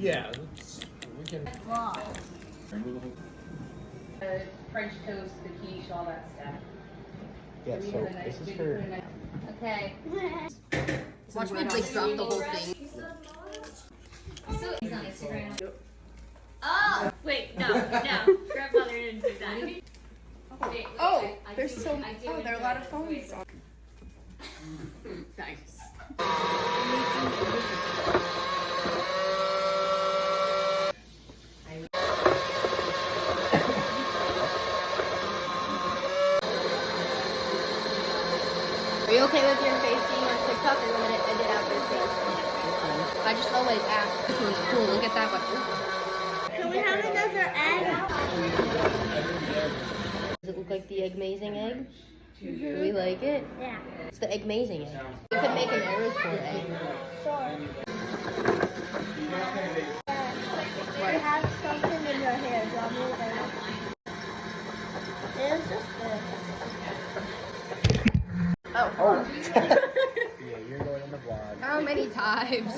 Yeah, we can. French toast, the quiche, all that stuff. Yeah, so this is for. Okay. Watch me like drop the whole thing. So he's on Instagram. Oh! Wait, no. Grandmother didn't do that. Wait, Oh, I there's do- so. I do Oh, there are a lot of phones on. Thanks. Are you okay with your face being on TikTok, or you want me to edit out your face? I just always ask. This one's cool. Look at that one. Can we have another egg? Does it look like the Egg-Mazing egg? Do we like it? Yeah. It's the Egg-Mazing egg. You could make an Aerosport egg. Sure. You have something in your hair. Do you want me to? It's just this. Oh. Oh. Yeah, you're going in the vlog. How many times?